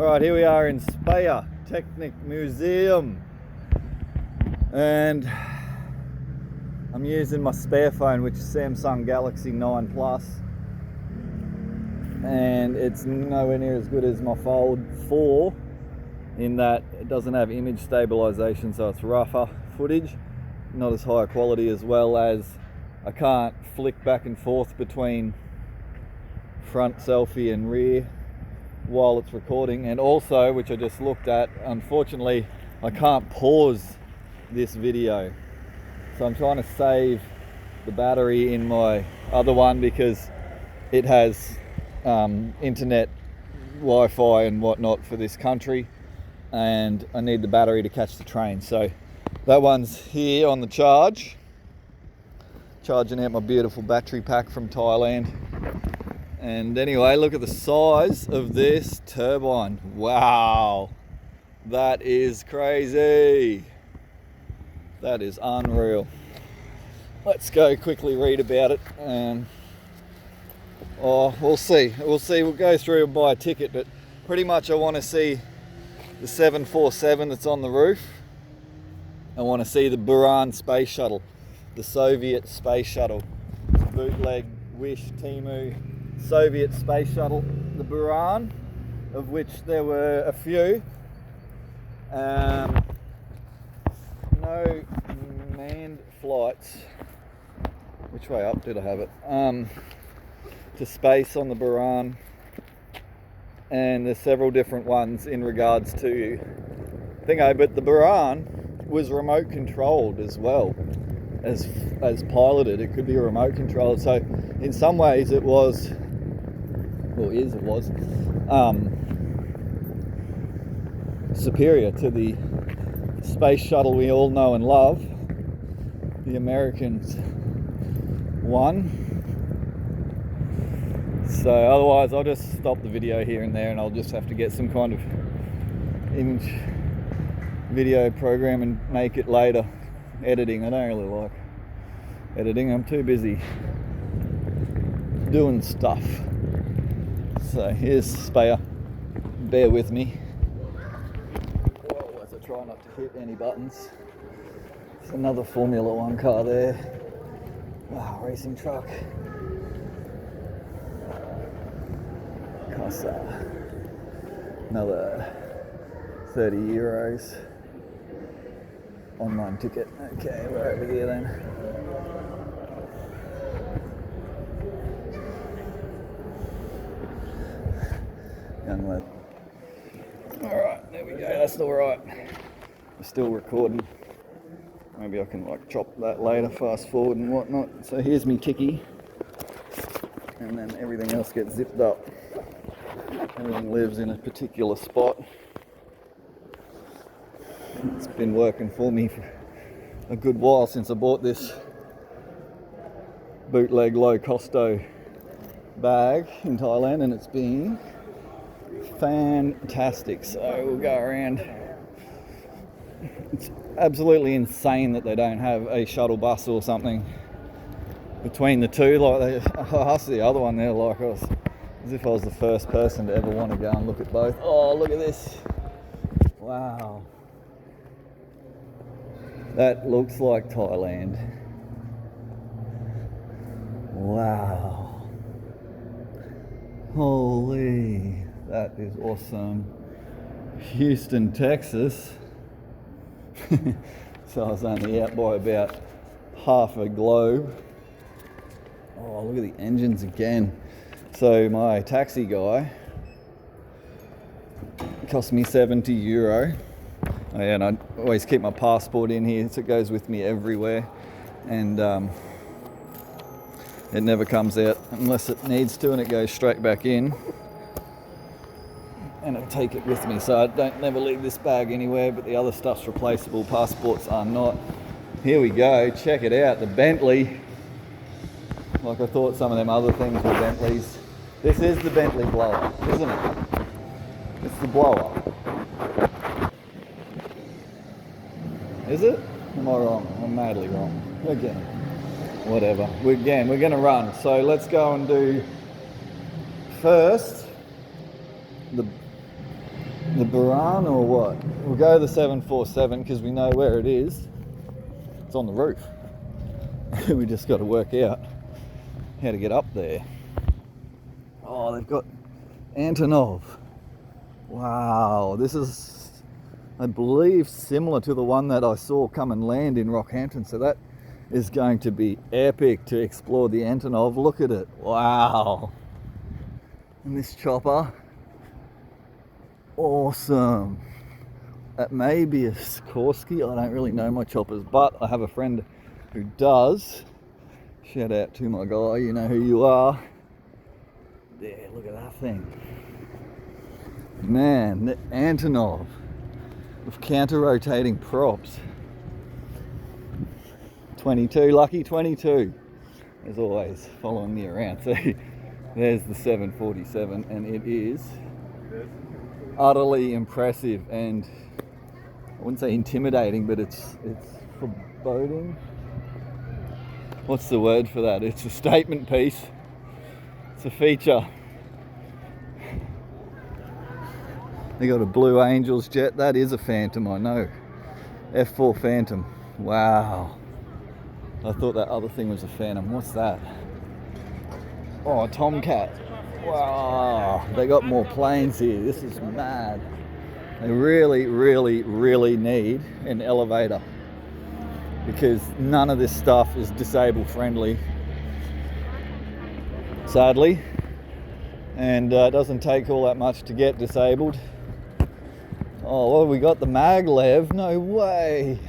Alright, here we are in Speyer, Teknik Museum, and I'm using my spare phone, which is Samsung Galaxy 9 Plus, and it's nowhere near as good as my Fold 4 in that it doesn't have image stabilization, so it's rougher footage, not as high quality, as well as I can't flick back and forth between front selfie and rear while it's recording. And also, which I just looked at, unfortunately I can't pause this video, so I'm trying to save the battery in my other one because it has internet, Wi-Fi and whatnot for this country, and I need the battery to catch the train. So that one's here on the charging out my beautiful battery pack from Thailand. And anyway, look at the size of this turbine. Wow, that is crazy. That is unreal. Let's go quickly read about it. We'll see. We'll go through and buy a ticket, but pretty much I want to see the 747 that's on the roof. I want to see the Buran space shuttle, the Soviet space shuttle, bootleg Wish Timu Soviet space shuttle, the Buran, of which there were a few. No manned flights. Which way up did I have it? To space on the Buran, and there's several different ones in regards to thingo, but the Buran was remote controlled as well as piloted. It could be remote controlled, so in some ways it was superior to the space shuttle we all know and love, the Americans one. So otherwise I'll just stop the video here and there, and I'll just have to get some kind of image video program and make it later. Editing, I don't really like editing, I'm too busy doing stuff. So here's Speyer, bear with me. Whoa, as I try not to hit any buttons. There's another Formula One car there. Wow, racing truck. Costs another 30 euros. Online ticket. Okay, we're over here then. Young lad. Alright, there we go, that's alright. We're still recording. Maybe I can chop that later, fast forward and whatnot. So here's me ticky, and then everything else gets zipped up. Everything lives in a particular spot. It's been working for me for a good while since I bought this bootleg low costo bag in Thailand, and it's been fantastic. So we'll go around. It's absolutely insane that they don't have a shuttle bus or something between the two. I asked the other one there, as if I was the first person to ever want to go and look at both. Oh, look at this. Wow. That looks like Thailand. Wow. Holy, that is awesome. Houston, Texas. So I was only out by about half a globe. Oh, look at the engines again. So my taxi guy cost me 70 euro. Oh yeah, and I always keep my passport in here, so it goes with me everywhere, and it never comes out unless it needs to, and it goes straight back in, and I take it with me, so I never leave this bag anywhere. But the other stuff's replaceable, passports are not. Here we go, check it out, the Bentley. Like I thought some of them other things were Bentleys. This is the Bentley blower, isn't it? It's the blower. Is it? Am I wrong? I'm madly wrong. Again. Whatever. We're going to run. So let's go and do first the The Buran or what? We'll go the 747 because we know where it is. It's on the roof. We just got to work out how to get up there. Oh, they've got Antonov. Wow, this is, I believe, similar to the one that I saw come and land in Rockhampton. So that is going to be epic to explore the Antonov. Look at it. Wow. And this chopper. Awesome. That may be a Sikorsky. I don't really know my choppers, but I have a friend who does. Shout out to my guy, you know who you are. There, look at that thing. Man, the Antonov with counter-rotating props. 22, lucky 22. As always, following me around. So there's the 747, and it is utterly impressive and I wouldn't say intimidating, but it's foreboding. What's the word for that? It's a statement piece. It's a feature. They got a Blue Angels jet. That is a Phantom, I know. F4 Phantom. Wow. I thought that other thing was a Phantom. What's that? Oh, a Tomcat. Wow. They got more planes here. This is mad. They really, really, really need an elevator because none of this stuff is disabled friendly, sadly, and it doesn't take all that much to get disabled. Oh, well, we got the maglev. No way.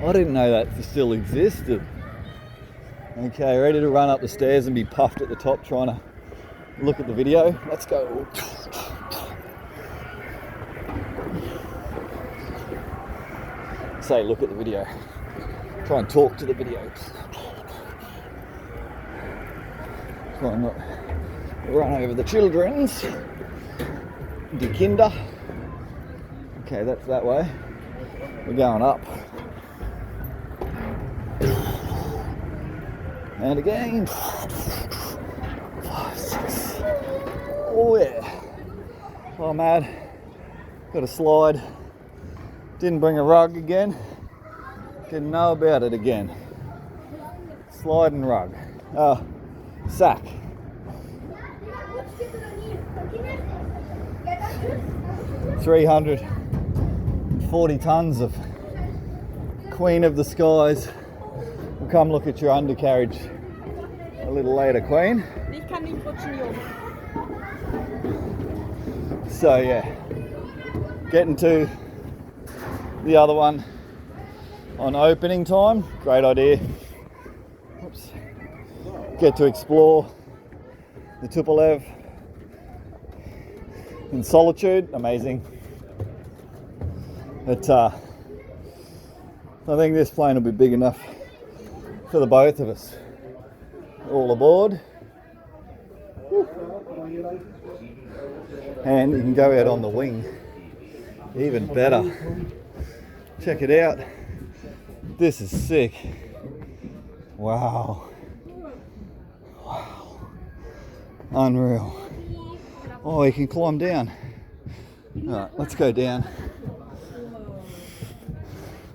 I didn't know that still existed. Okay, ready to run up the stairs and be puffed at the top trying to look at the video. Let's go. Say look at the video. Try and talk to the video. Try and not run over the children's. Die Kinder. Okay, that's that way. We're going up. And again. 5, 6. Oh yeah. Oh mad. Got a slide. Didn't bring a rug again. Didn't know about it again. Slide and rug. Sack. $340 tons of Queen of the Skies. We'll come look at your undercarriage a little later, Queen. So yeah, getting to the other one on opening time, great idea. Oops. Get to explore the Tupolev in solitude, amazing. But I think this plane will be big enough for the both of us. All aboard. Woo. And you can go out on the wing, even better. Check it out. This is sick. Wow. Wow. Unreal. Oh, you can climb down. Alright, let's go down.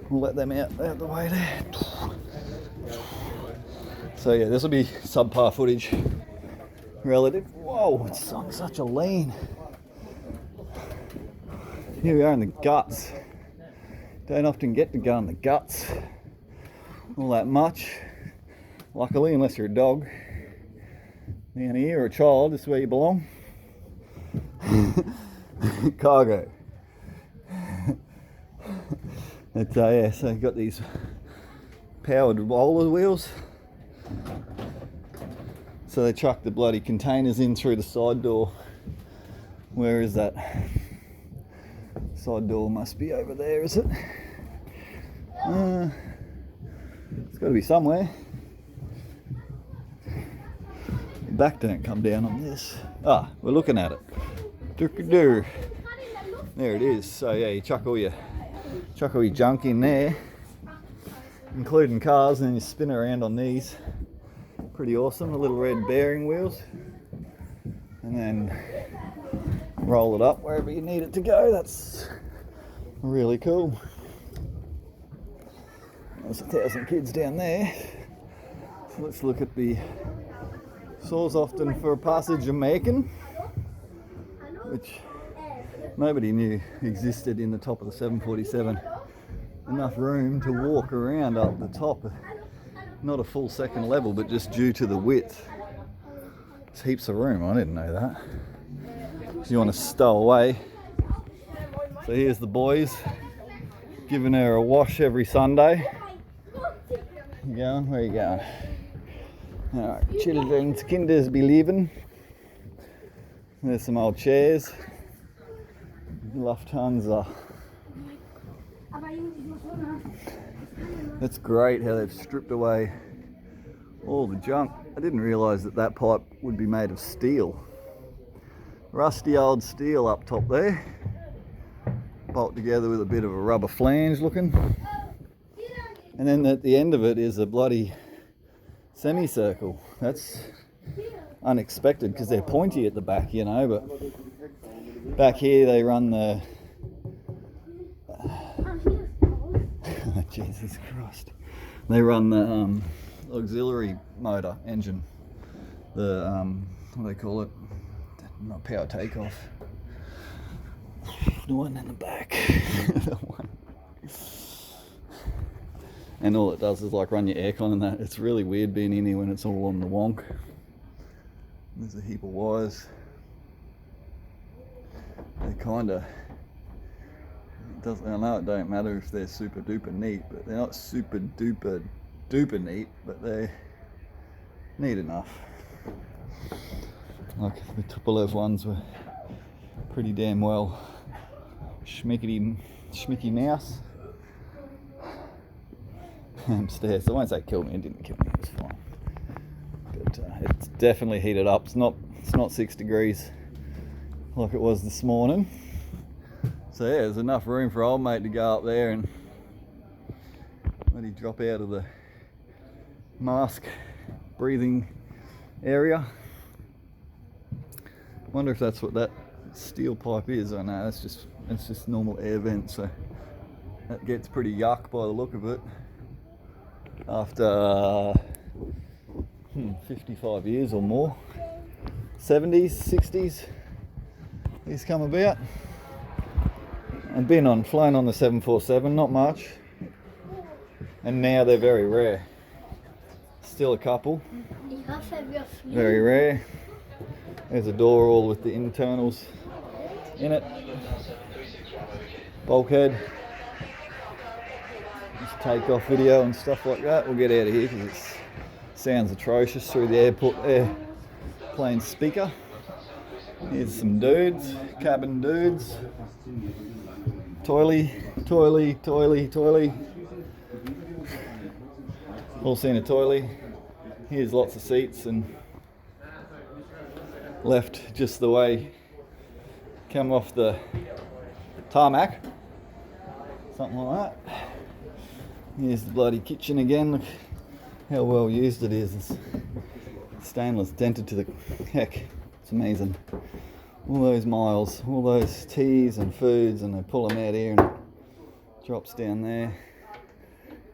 We'll let them out the way there. So yeah, this will be subpar footage relative. Whoa, it's on such a lean. Here we are in the guts. Don't often get to go in the guts all that much. Luckily, unless you're a dog. Down here, or a child, this is where you belong. Cargo. But yeah, so you've got these powered roller wheels. So they chuck the bloody containers in through the side door. Where is that? Side door must be over there, is it? It's got to be somewhere. The back don't come down on this. Ah, we're looking at it. There it is. So yeah, you chuck all your junk in there, including cars, and then you spin around on these. Pretty awesome. The little red bearing wheels, and then roll it up wherever you need it to go. That's really cool. There's 1,000 kids down there. So let's look at the Sawsoften for Passage American, which nobody knew existed in the top of the 747. Enough room to walk around up the top. Not a full second level, but just due to the width. There's heaps of room, I didn't know that. So you want to stow away. So here's the boys giving her a wash every Sunday. You going? Where are you going? Alright, children's kinders be leaving. There's some old chairs. Lufthansa. That's great how they've stripped away all the junk. I didn't realise that that pipe would be made of steel. Rusty old steel up top there. Bolt together with a bit of a rubber flange looking. And then at the end of it is a bloody semicircle. That's unexpected because they're pointy at the back, you know, but back here they run the Jesus Christ. They run the auxiliary motor engine. The what do they call it? Not power takeoff. The one in the back. The one. And all it does is like run your aircon and that. It's really weird being in here when it's all on the wonk. There's a heap of wires. They kinda I know it don't matter if they're super duper neat, but they're not super duper duper neat, but they're neat enough. Like the Tupolev ones were pretty damn well schmicky mouse. Stairs. I won't say killed me, it didn't kill me, it was fine. But it's definitely heated up. It's not 6 degrees like it was this morning. So yeah, there's enough room for old mate to go up there and let him drop out of the mask breathing area. Wonder if that's what that steel pipe is. I know it's just normal air vent, so that gets pretty yuck by the look of it. After 55 years or more, 70s, 60s, these come about. I've flown on the 747, not much, and now they're very rare. Still a couple, very rare. There's a door all with the internals in it. Bulkhead. Just takeoff video and stuff like that. We'll get out of here because it sounds atrocious through the airplane speaker. Here's some dudes, cabin dudes. Toily. All seen a toily. Here's lots of seats and left just the way come off the tarmac. Something like that. Here's the bloody kitchen again. Look how well used it is. It's stainless, dented to the heck. It's amazing. All those miles, all those teas and foods, and they pull them out here and it drops down there.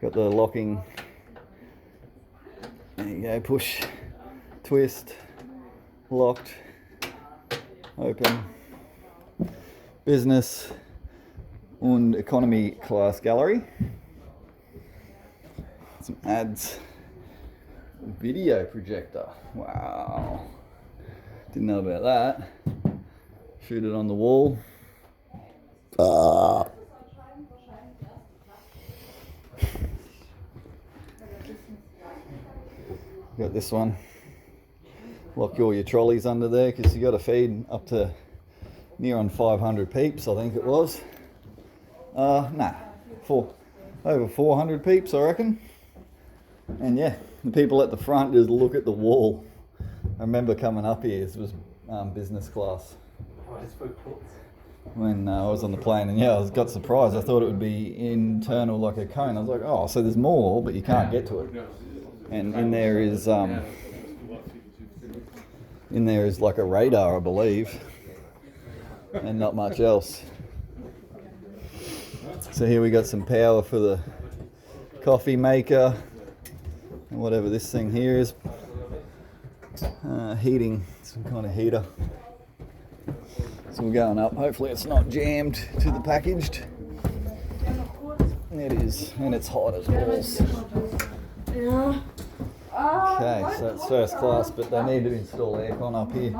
Got the locking. There you go, push, twist, locked, open. Business and economy class gallery. Some ads. Video projector. Wow. Didn't know about that. Shoot it on the wall. Got this one. Lock all your trolleys under there because you got to feed up to near on 500 peeps, I think it was. Over 400 peeps, I reckon. And yeah, the people at the front just look at the wall. I remember coming up here, this was business class. When I was on the plane, and yeah, I got surprised. I thought it would be internal like a cone. I was like, oh, so there's more, but you can't get to it. And in there is like a radar, I believe. and not much else. So here we got some power for the coffee maker and whatever this thing here is, heating, some kind of heater. So we're going up, hopefully it's not jammed to the packaged. It is, and it's hot as balls. Okay, so it's first class, but they need to install aircon up here.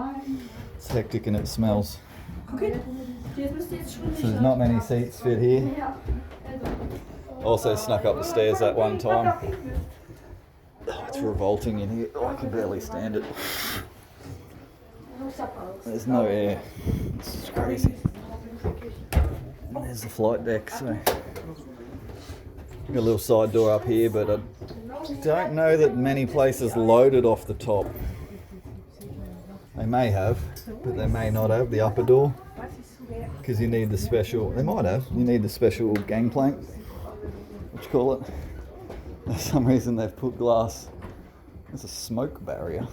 It's hectic and it smells. So there's not many seats fit here. Also snuck up the stairs that one time. Oh, it's revolting in here. Oh, I can barely stand it. There's no air. It's crazy. And there's the flight deck. So got a little side door up here, but I don't know that many places loaded off the top. They may have, but they may not have the upper door, because you need the special. They might have. You need the special gangplank. What you call it? For some reason they've put glass. There's a smoke barrier.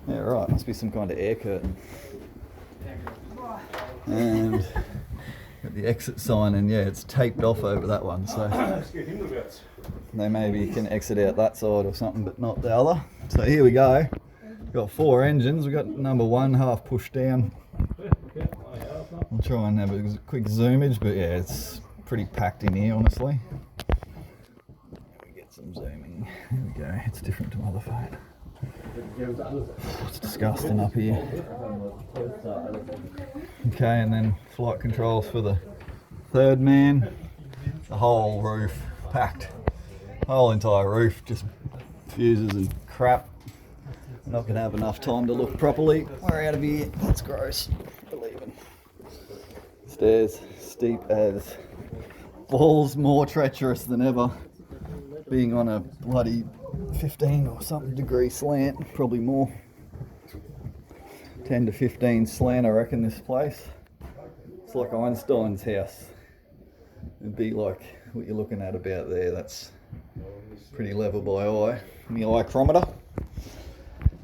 Yeah, right. Must be some kind of air curtain. And got the exit sign, and yeah, it's taped off over that one. So they maybe can exit out that side or something, but not the other. So here we go. Got 4 engines. We've got number 1 half pushed down. I'll try and have a quick zoomage, but yeah, it's pretty packed in here, honestly. We get some zooming. There we go. It's different to my other phone. It's disgusting up here. Okay, and then flight controls for the 3rd man. The whole roof packed. The whole entire roof, just fuses and crap. I'm not going to have enough time to look properly. We're out of here. That's gross. We're leaving. Stairs steep as balls, more treacherous than ever. Being on a bloody 15 or something degree slant, probably more. 10 to 15 slant, I reckon, this place. It's like Einstein's house. It'd be like what you're looking at about there. That's pretty level by eye. My ichrometer.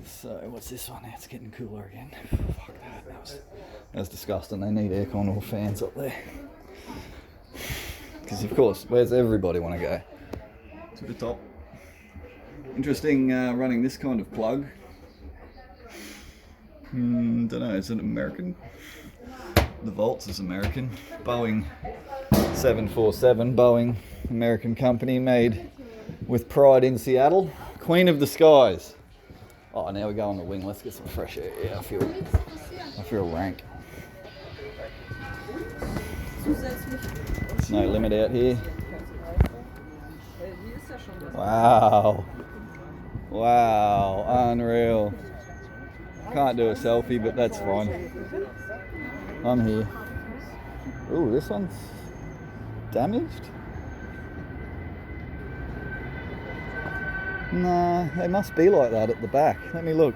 So what's this one? It's getting cooler again. Fuck that. That was disgusting. They need aircon or fans up there. Because of course, where's everybody want to go? To the top. Interesting running this kind of plug. Don't know, is it American? The volts is American. Boeing 747, Boeing, American company, made with pride in Seattle. Queen of the skies. Oh, now we go on the wing. Let's get some fresh air. Yeah, I feel rank. There's no limit out here. Wow. Wow, unreal. Can't do a selfie, but that's fine. I'm here. Ooh, this one's damaged? Nah, they must be like that at the back. Let me look.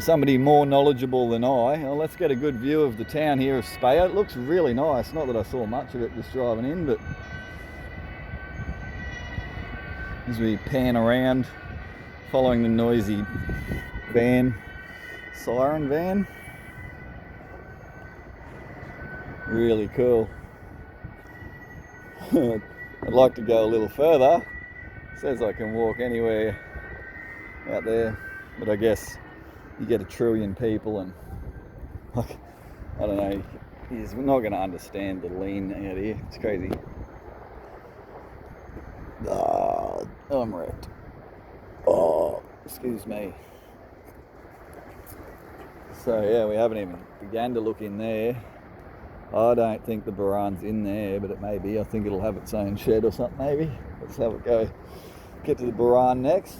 Somebody more knowledgeable than I. Well, let's get a good view of the town here of Speyer. It looks really nice. Not that I saw much of it just driving in, but as we pan around, following the noisy van, siren van. Really cool. I'd like to go a little further. It says I can walk anywhere out there, but I guess you get 1 trillion people and like, I don't know, he's not going to understand the lean out here. It's crazy. Oh, I'm wrecked. Oh, excuse me. So yeah, we haven't even began to look in there. I don't think the Buran's in there, but it may be. I think it'll have its own shed or something maybe. Let's have it go. Get to the Buran next.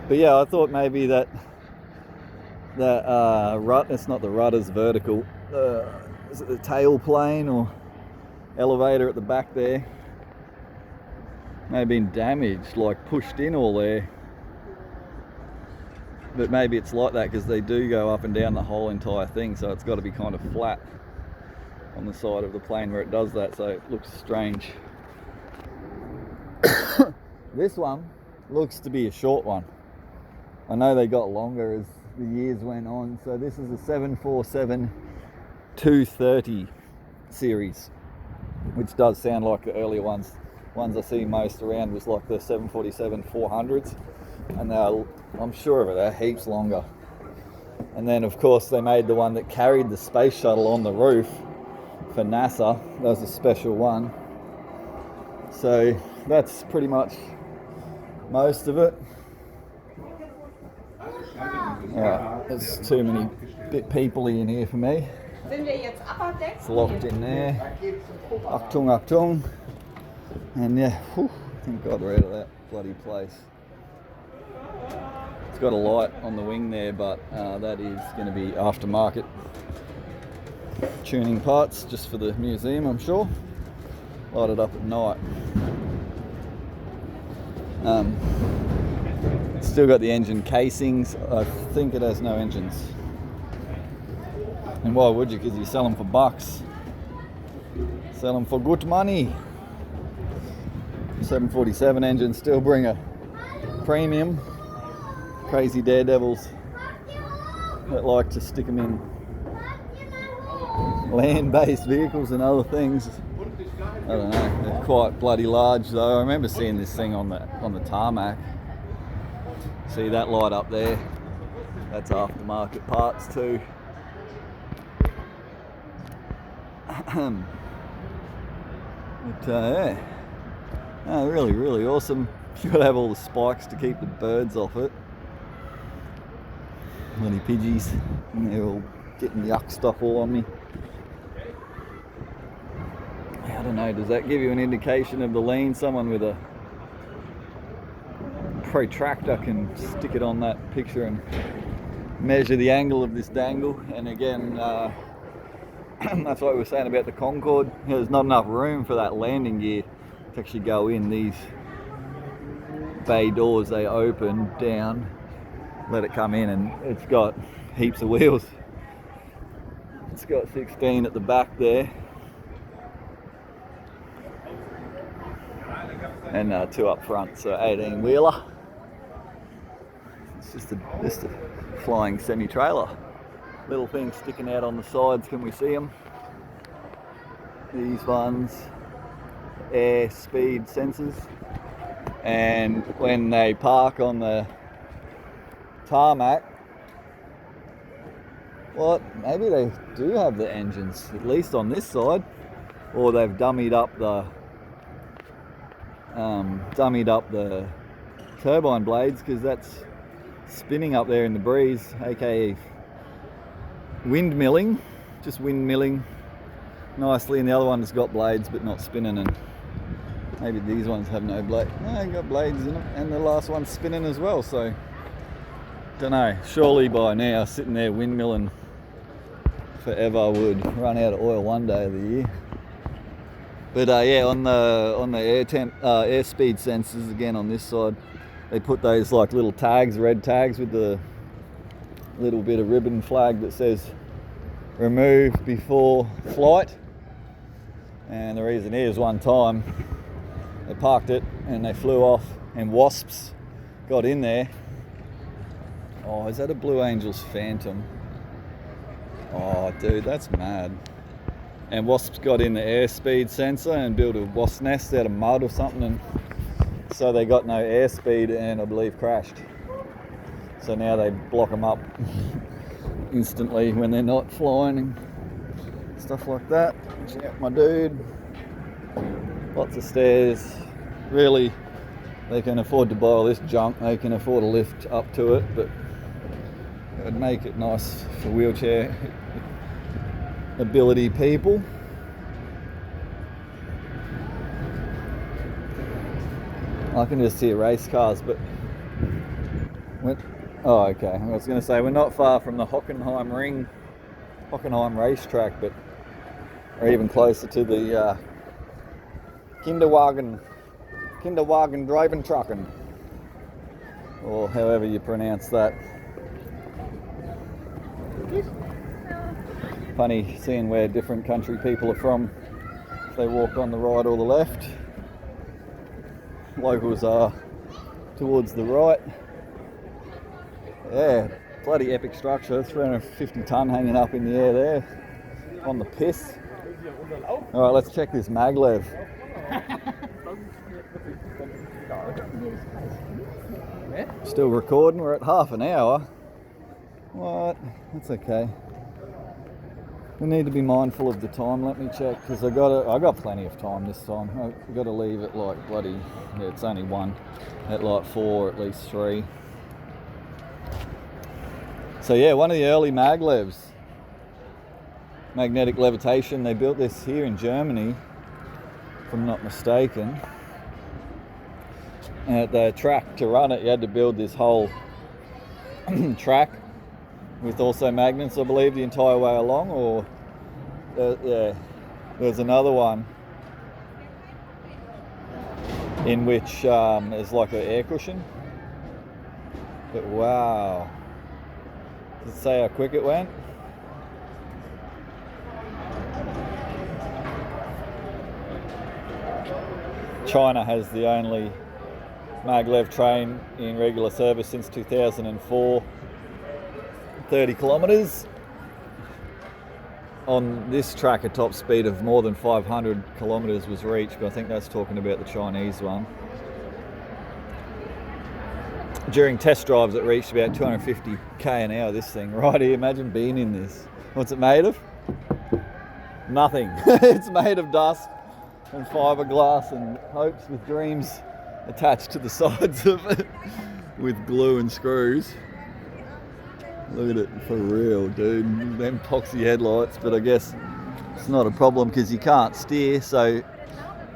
But yeah, I thought maybe that rut, it's not the rudder's vertical. Is it the tail plane or elevator at the back there? May have been damaged, like pushed in all there. But maybe it's like that because they do go up and down the whole entire thing, so it's got to be kind of flat on the side of the plane where it does that, so it looks strange. This one looks to be a short one. I know they got longer as the years went on. So this is a 747-230 series, which does sound like the earlier ones. Ones I see most around was like the 747-400s, and I'm sure of it, they're heaps longer. And then of course they made the one that carried the space shuttle on the roof for NASA. That was a special one. So that's pretty much most of it. Alright, there's too many people in here for me. It's locked in there. Achtung, Achtung. And yeah, whew, thank God we're out of that bloody place. It's got a light on the wing there, but that is going to be aftermarket tuning parts just for the museum, I'm sure. Light it up at night. Still got the engine casings. I think it has no engines. And why would you? Because you sell them for bucks. Sell them for good money. 747 engines still bring a premium. Crazy daredevils that like to stick them in land-based vehicles and other things. I don't know, they're quite bloody large though. I remember seeing this thing on the tarmac. See that light up there? That's aftermarket parts too. But yeah, really, really awesome. You've got to have all the spikes to keep the birds off it. Bloody pidgeys, and they're all getting yuck stuff all on me. I don't know, does that give you an indication of the lean? Someone with a protractor can stick it on that picture and measure the angle of this dangle. And again, that's what we were saying about the Concorde. There's not enough room for that landing gear to actually go in. These bay doors, they open down, let it come in, and it's got heaps of wheels. It's got 16 at the back there, and 2 up front, so 18 wheeler. It's just a flying semi-trailer. Little things sticking out on the sides, can we see them? These ones, air speed sensors, and when they park on the tarmac, maybe they do have the engines, at least on this side, or they've dummied up the turbine blades, because that's spinning up there in the breeze, aka windmilling, just windmilling nicely. And the other one's got blades but not spinning, and maybe these ones have no blade. No, they've got blades in them, and the last one's spinning as well. So don't know, surely by now sitting there windmilling forever would run out of oil one day of the year. But yeah, on the air speed sensors, again on this side, they put those like little tags, red tags with the little bit of ribbon flag that says remove before flight. And the reason is, one time they parked it and they flew off, and wasps got in there. Oh, is that a Blue Angels Phantom? Oh dude, that's mad. And wasps got in the airspeed sensor and built a wasp nest out of mud or something, and so they got no airspeed and I believe crashed. So now they block them up instantly when they're not flying and stuff like that. Check out my dude. Lots of stairs. Really, they can afford to buy all this junk. They can afford a lift up to it, but it would make it nice for wheelchair ability people. I can just hear race cars, but oh, okay. I was going to say, we're not far from the Hockenheim racetrack, but we're even closer to the Kinderwagen driving trucking, or however you pronounce that. Funny seeing where different country people are from, if they walk on the right or the left. Locals are towards the right. Yeah, bloody epic structure, 350 tonne hanging up in the air there on the piss. Alright, let's check this maglev. Still recording, we're at half an hour. What? That's okay. We need to be mindful of the time. Let me check, because I got plenty of time this time. I've got to leave at like bloody, yeah, it's only 1, at like 4, at least 3. So yeah, one of the early maglevs, magnetic levitation. They built this here in Germany, if I'm not mistaken. And at the track, to run it, you had to build this whole track with also magnets, I believe, the entire way along. Or yeah, there's another one in which there's like an air cushion. But wow, does it say how quick it went? China has the only maglev train in regular service since 2004, 30 kilometres. On this track, a top speed of more than 500 kilometres was reached, but I think that's talking about the Chinese one. During test drives, it reached about 250 k an hour, this thing right here. Imagine being in this. What's it made of? Nothing. It's made of dust and fiberglass and hopes with dreams attached to the sides of it with glue and screws. Look at it, for real, dude. Them epoxy headlights, but I guess it's not a problem because you can't steer. So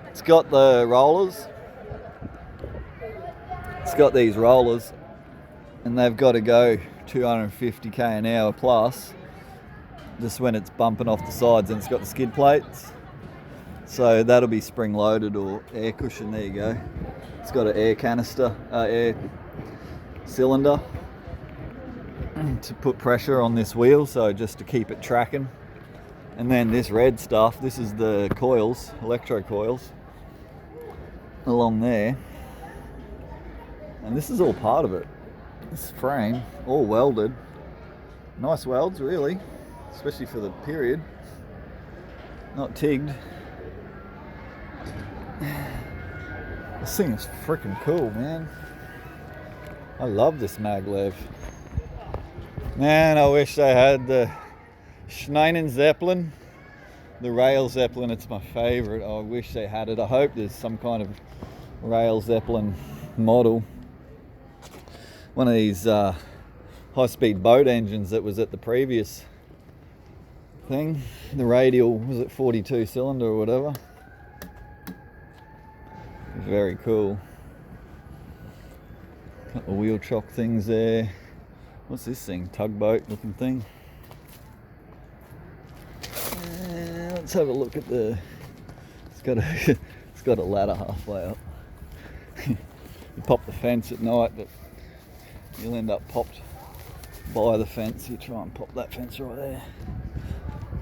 it's got the rollers. It's got these rollers, and they've got to go 250 k an hour plus just when it's bumping off the sides, and it's got the skid plates. So that'll be spring loaded or air cushion. There you go. It's got an air canister, air cylinder to put pressure on this wheel, so just to keep it tracking. And then this red stuff, this is the coils, electro coils along there. And this is all part of it. This frame, all welded. Nice welds, really, especially for the period. Not tigged. This thing is freaking cool, man. I love this maglev. Man, I wish they had the Schneinen Zeppelin, the rail Zeppelin. It's my favourite. I wish they had it. I hope there's some kind of rail Zeppelin model. One of these high-speed boat engines that was at the previous thing. The radial, was it 42 cylinder or whatever? Very cool. Couple of wheel chock things there. What's this thing? Tugboat looking thing. Let's have a look at the. It's got a ladder halfway up. You pop the fence at night, but you'll end up popped by the fence. You try and pop that fence right there.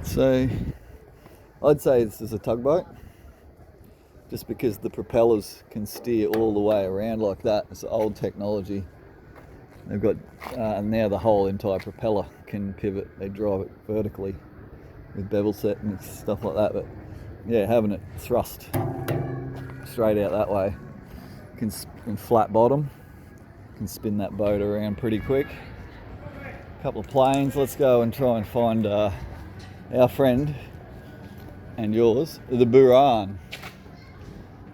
So I'd say this is a tugboat, just because the propellers can steer all the way around like that. It's old technology. They've got now the whole entire propeller can pivot. They drive it vertically with bevel set and stuff like that. But yeah, having it thrust straight out that way, can flat bottom, can spin that boat around pretty quick. A couple of planes. Let's go and try and find our friend and yours, the Buran.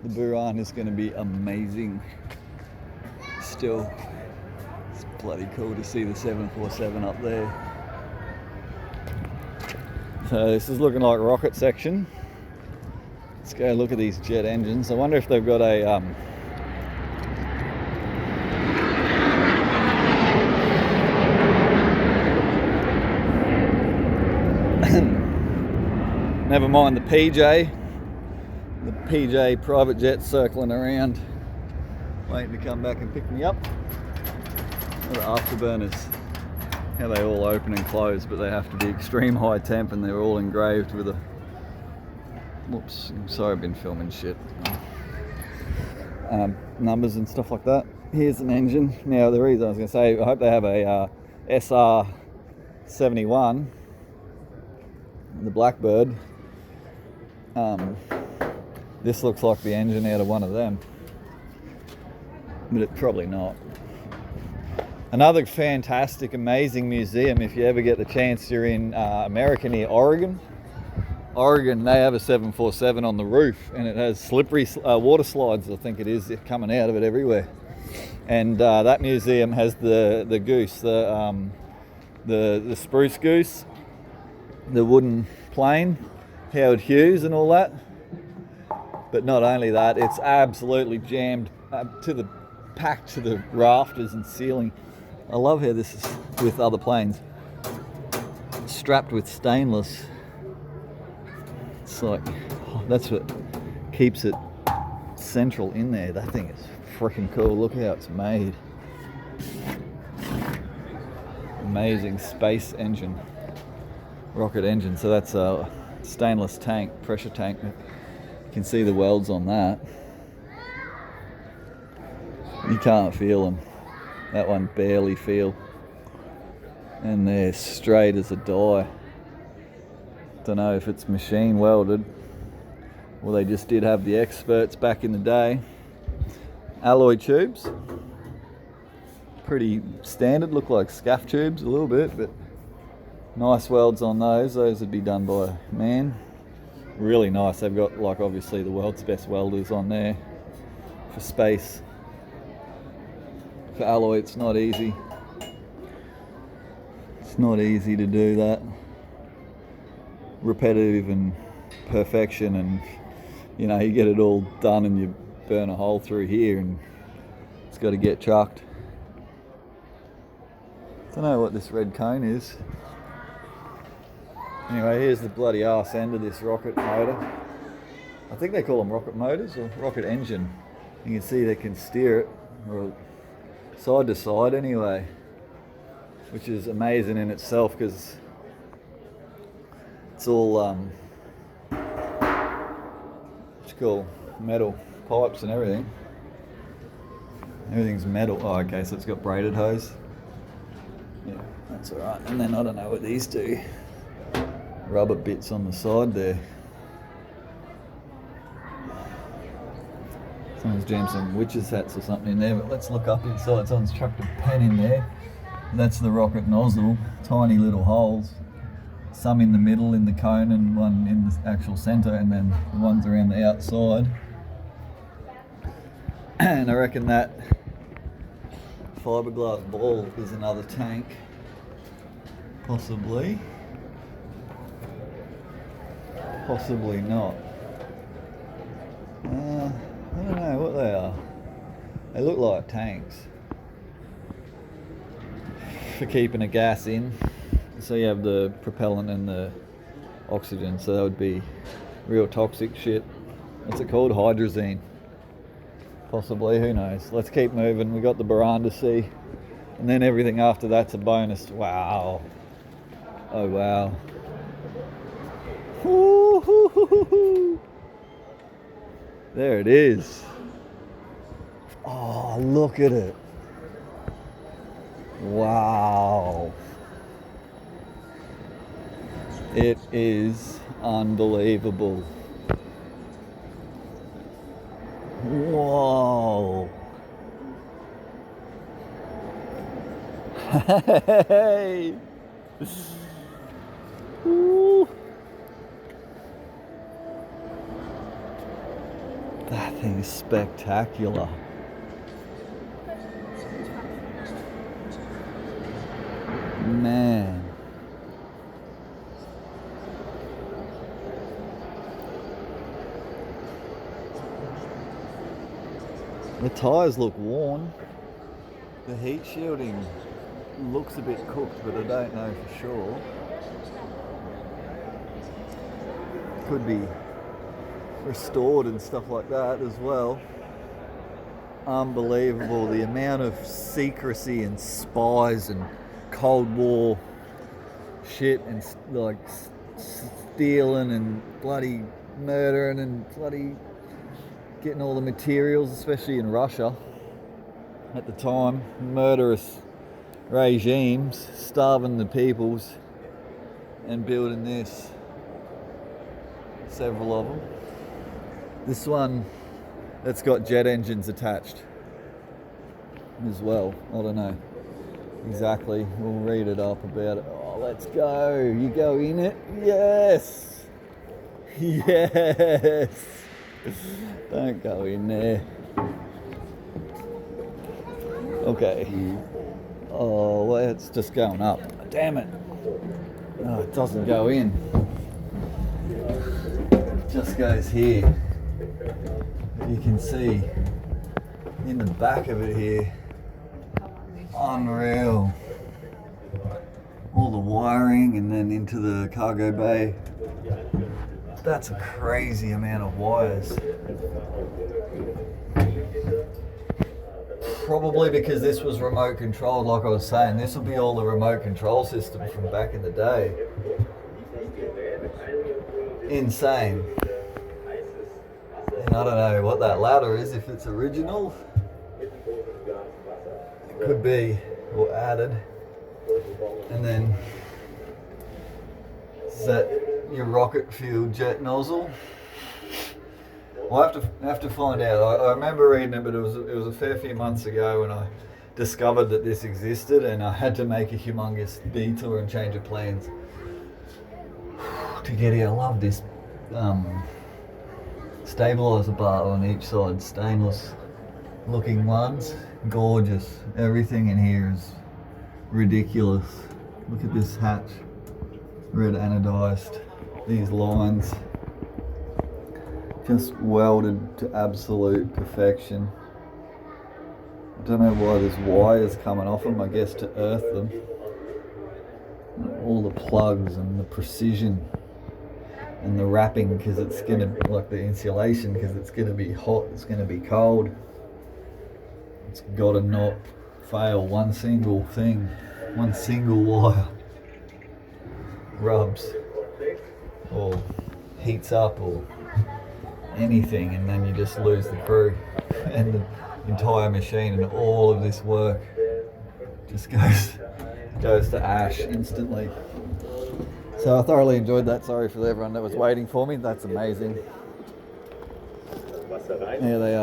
The Buran is going to be amazing. Still, it's bloody cool to see the 747 up there. So this is looking like rocket section. Let's go look at these jet engines. I wonder if they've got a never mind the PJ. The PJ private jet circling around, waiting to come back and pick me up. What are afterburners? How they all open and close, but they have to be extreme high temp, and they're all engraved with a. Whoops! I'm sorry, I've been filming shit. numbers and stuff like that. Here's an engine. Now the reason I was going to say, I hope they have a SR71, the Blackbird. This looks like the engine out of one of them, but it's probably not. Another fantastic, amazing museum, if you ever get the chance, you're in America near Oregon. Oregon, they have a 747 on the roof, and it has slippery water slides, I think it is, coming out of it everywhere. And that museum has the goose, the spruce goose, the wooden plane, Howard Hughes and all that. But not only that, it's absolutely jammed packed to the rafters and ceiling. I love how this is with other planes, strapped with stainless. It's like, that's what keeps it central in there. That thing is freaking cool. Look how it's made. Amazing space engine, rocket engine. So that's a stainless tank, pressure tank. You can see the welds on that. You can't feel them. That one barely feel. And they're straight as a die. Don't know if it's machine welded. Well, they just did have the experts back in the day. Alloy tubes. Pretty standard, look like scaff tubes a little bit, but nice welds on those. Those would be done by a man. Really nice. They've got, like, obviously the world's best welders on there for space. For alloy, it's not easy. It's not easy to do that. Repetitive and perfection, and you know, you get it all done and you burn a hole through here and it's got to get chucked. Don't know what this red cone is. Anyway, here's the bloody arse end of this rocket motor. I think they call them rocket motors or rocket engine. You can see they can steer it, or side to side anyway, which is amazing in itself because it's all it's called metal pipes and everything. Everything's metal. Oh, okay, so it's got braided hose. Yeah, that's alright. And then I don't know what these do. Rubber bits on the side there. Someone's jammed some witches' hats or something in there, but let's look up inside. Someone's chucked a pen in there. That's the rocket nozzle. Tiny little holes. Some in the middle in the cone and one in the actual centre, and then the ones around the outside. And I reckon that fiberglass ball is another tank. Possibly. Possibly not. I don't know what they are. They look like tanks for keeping a gas in. So you have the propellant and the oxygen, so that would be real toxic shit. What's it called? Hydrazine. Possibly, who knows. Let's keep moving. We got the Buran to see. And then everything after that's a bonus. Wow. Oh wow. Woo-hoo-hoo-hoo-hoo. There it is. Oh, look at it. Wow. It is unbelievable. Whoa. Hey. Woo. That thing is spectacular. Man. The tyres look worn. The heat shielding looks a bit cooked, but I don't know for sure. Could be restored and stuff like that as well. Unbelievable, the amount of secrecy and spies and Cold War shit and like stealing and bloody murdering and bloody getting all the materials, especially in Russia at the time, murderous regimes, starving the peoples, and building this. Several of them. This one, that's got jet engines attached as well. I don't know exactly. We'll read it up about it. Oh, let's go. You go in it? Yes. Yes. Don't go in there. Okay. Oh, well, it's just going up. Damn it. Oh, it doesn't go in. It just goes here. You can see in the back of it here. Unreal. All the wiring and then into the cargo bay. That's a crazy amount of wires. Probably because this was remote controlled, like I was saying. This will be all the remote control system from back in the day. Insane. And I don't know what that ladder is, if it's original. It could be, or added. And then, is that your rocket fuel jet nozzle? We'll have to find out. I remember reading it, but it was a fair few months ago when I discovered that this existed, and I had to make a humongous detour and change of plans to get here. I love this stabilizer bar on each side, stainless looking ones, gorgeous. Everything in here is ridiculous. Look at this hatch, red anodized, these lines. Just welded to absolute perfection. I don't know why there's wires coming off them, I guess to earth them. All the plugs and the precision and the wrapping, because it's going to, like the insulation, because it's going to be hot, it's going to be cold. It's got to not fail one single thing, one single wire rubs or heats up or anything, and then you just lose the crew and the entire machine, and all of this work just goes to ash instantly. So I thoroughly enjoyed that. Sorry for everyone that was waiting for me. That's amazing. Here they are.